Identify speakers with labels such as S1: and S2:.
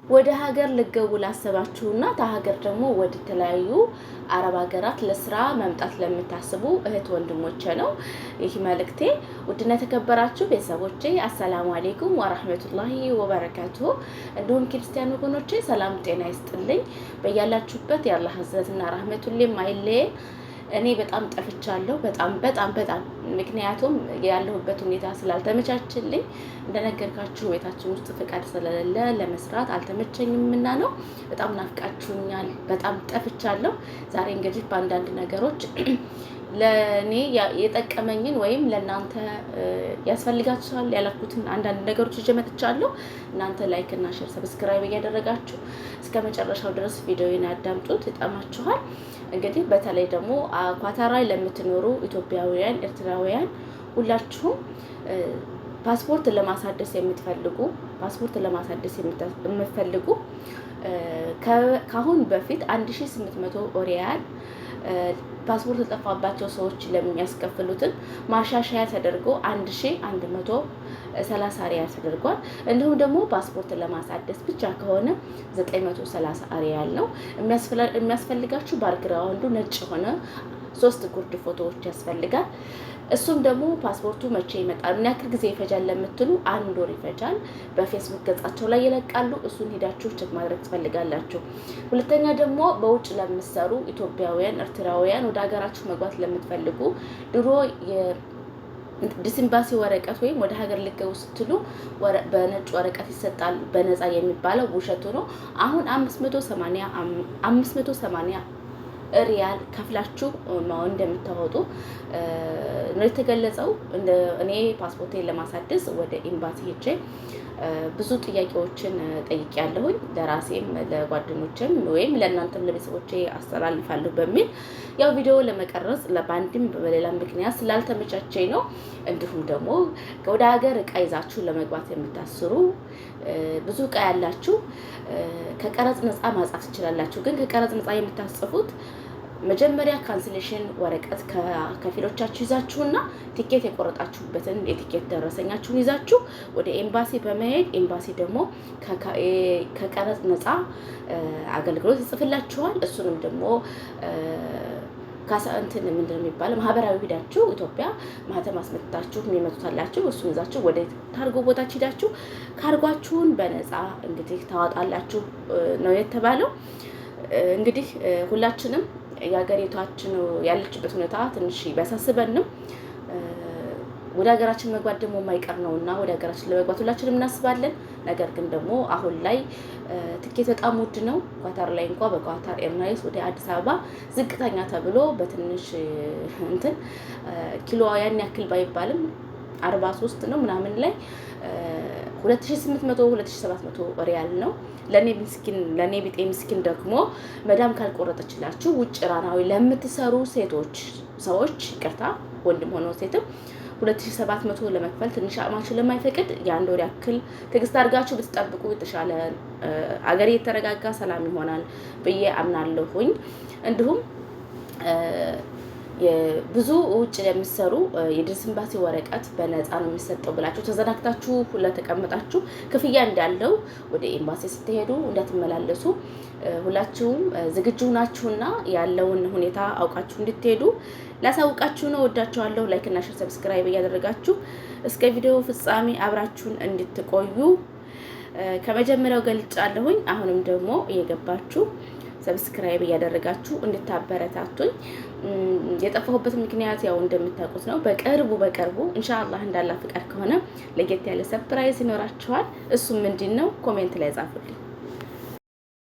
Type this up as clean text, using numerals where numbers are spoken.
S1: ወደ ሀገር ልገቡ ላሰባችሁና ታሀገር ደግሞ ወደ ተለያዩ አረብ ሀገራት ለስራ መምጣት ለምታስቡ እህት ወንድሞቼ ነው ይህ መልእክቴ። ውድና ተከበራችሁ ቤተሰቦቼ አሰላሙ አለይኩም ወራህመቱላሂ ወበረካቱሁ። እንዲሁም ክርስቲያን ወገኖቼ ሰላም ጤና ይስጥልኝ። በያላችሁበት የአላህ ህዝነትና ረህመቱላሂ አይለየን። እኔ በጣም ጠፍቻለሁ። በጣም ምክንያቱም ያለሁበት ሁኔታ ስላልተመቻችልኝ እንደነገርካችሁ ቤታችን ውስጥ ፍቃድ ስለሌለ ለመስራት አልተመቸኝምና ነው። በጣም ናፍቃችሁኛል። በጣም ጠፍቻለሁ። ዛሬ እንግዲህ በአንዳንድ ነገሮች ለኔ የጠቀመኝን ወይም ለናንተ ያስፈልጋችኋል ያላኩትን አንዳንድ ነገሮች ይዤ መጥቻለሁ። እናንተ ላይክ እና ሼር ሰብስክራይብ እያደረጋችሁ እስከ መጨረሻው ድረስ ቪዲዮውን ያዳምጡት፣ ይጠማችኋል። እንግዲህ በተለይ ደግሞ ኳታር ላይ ለምትኖሩ ኢትዮጵያውያን፣ ኤርትራውያን ሁላችሁም ፓስፖርት ለማሳደስ የምትፈልጉ ከአሁን በፊት 1800 ሪያል ፓስፖርት ተጠፋባቸው ሰዎች ለሚያስከፍሉትን ማሻሻያ ተደርጎ 1130 ሪያል ተደርጓል። እንዲሁም ደግሞ ፓስፖርት ለማሳደስ ብቻ ከሆነ 930 ሪያል ነው የሚያስፈልጋችሁ። ባክግራውንዱ ነጭ ሆነ 3 ጉርድ ፎቶዎች ያስፈልጋል። እሱም ደግሞ ፓስፖርቱ መቼ ይመጣል፣ ምን ያክል ጊዜ ይፈጃል ለምትሉ 1 ወር ይፈጃል። በፌስቡክ ገጻቸው ላይ ይለቃሉ። እሱን ሄዳችሁ ቼክ ማድረግ ትፈልጋላችሁ። ሁለተኛ ደግሞ በውጭ ለምትሰሩ ኢትዮጵያውያን፣ ኤርትራውያን ወደ ሀገራችሁ መግባት ለምትፈልጉ ድሮ ዲስኤምባሲ ወረቀት ወይም ወደ ሀገር ልገቡ ስትሉ በነጭ ወረቀት ይሰጣል በነፃ የሚባለው ውሸቱ ነው። አሁን 580 ሪያል ከፍላችሁ እንደምታወጡ ነው የተገለጸው። እኔ ፓስፖርቴን ለማሳደስ ወደ ኤምባሲ ሄጄ ብዙ ጥያቄዎችን ጠይቄያለሁኝ። ለራሴም ለጓደኞቼም ወይም ለእናንተም ለቤተሰቦቼ አስተላልፋለሁ በሚል ያው ቪዲዮ ለመቀረጽ ለባንድም በሌላ ምክንያት ስላልተመቻቸኝ ነው። እንዲሁም ደግሞ ወደ ሀገር እቃ ይዛችሁ ለመግባት የምታስሩ ብዙ እቃ ያላችሁ ከቀረጽ ነፃ ማጻፍ ትችላላችሁ። ግን ከቀረጽ ነፃ የምታጽፉት መጀመሪያ ካንስሌሽን ወረቀት ከፊሎቻችሁ ይዛችሁና ቲኬት የቆረጣችሁበትን የቲኬት ደረሰኛችሁን ይዛችሁ ወደ ኤምባሲ በመሄድ ኤምባሲ ደግሞ ከቀረጽ ነፃ አገልግሎት ይጽፍላችኋል። እሱንም ደግሞ ካሳንትን ምንድነው የሚባለው ማህበራዊ ሂዳችሁ ኢትዮጵያ ማህተም አስመጥታችሁ የሚመጡታላችሁ እሱን ይዛችሁ ወደ ታርጎ ቦታችሁ ሂዳችሁ ካርጓችሁን በነፃ እንግዲህ ታወጣላችሁ ነው የተባለው። እንግዲህ ሁላችንም የሀገሪቷችን ያለችበት ሁኔታ ትንሽ ቢያሳስበንም ወደ ሀገራችን መግባት ደግሞ የማይቀር ነውና ወደ ሀገራችን ለመግባት ሁላችንም እናስባለን። ነገር ግን ደግሞ አሁን ላይ ትኬት በጣም ውድ ነው። ኳታር ላይ እንኳን በኳታር ኤርላይንስ ወደ አዲስ አበባ ዝቅተኛ ተብሎ በትንሽ እንትን ኪሎዋ ያን ያክል ባይባልም 43 ነው ምናምን ላይ 2800 2700 ሪያል ነው። ለኔ ቢጤ ምስኪን ደግሞ መዳም ካልቆረጠችላችሁ ውጭ ራናዊ ለምትሰሩ ሰዎች ይቅርታ ወንድም ሆኖ ሴትም 2700 ለመክፈል ትንሽ አቅማችሁ ለማይፈቅድ የ1 ወር ያክል ትዕግስት አድርጋችሁ ብትጠብቁ የተሻለ አገር የተረጋጋ ሰላም ይሆናል ብዬ አምናለሁኝ። እንዲሁም ብዙ ውጭ ለሚሰሩ የዲስኤምባሲ ወረቀት በነፃ ነው የሚሰጠው ብላችሁ ተዘናግታችሁ ለተቀመጣችሁ ክፍያ እንዳለው ወደ ኤምባሲ ስትሄዱ እንዳትመላለሱ ሁላችሁም ዝግጁ ናችሁና ያለውን ሁኔታ አውቃችሁ እንድትሄዱ ላሳውቃችሁ ነው። ወዳችኋለሁ። ላይክ እና ሼር ሰብስክራይብ እያደረጋችሁ እስከ ቪዲዮ ፍጻሜ አብራችሁን እንድትቆዩ ከመጀመሪያው ገልጫለሁኝ። አሁንም ደግሞ እየገባችሁ ሰብስክራይብ እያደረጋችሁ እንድታበረታቱኝ። የጠፋሁበት ምክንያት ያው እንደምታውቁት ነው። በቅርቡ ኢንሻአላህ እንዳላ ፍቃድ ከሆነ ለየት ያለ ሰርፕራይዝ ይኖራችኋል። እሱ ምንድነው ኮሜንት ላይ ጻፉልኝ።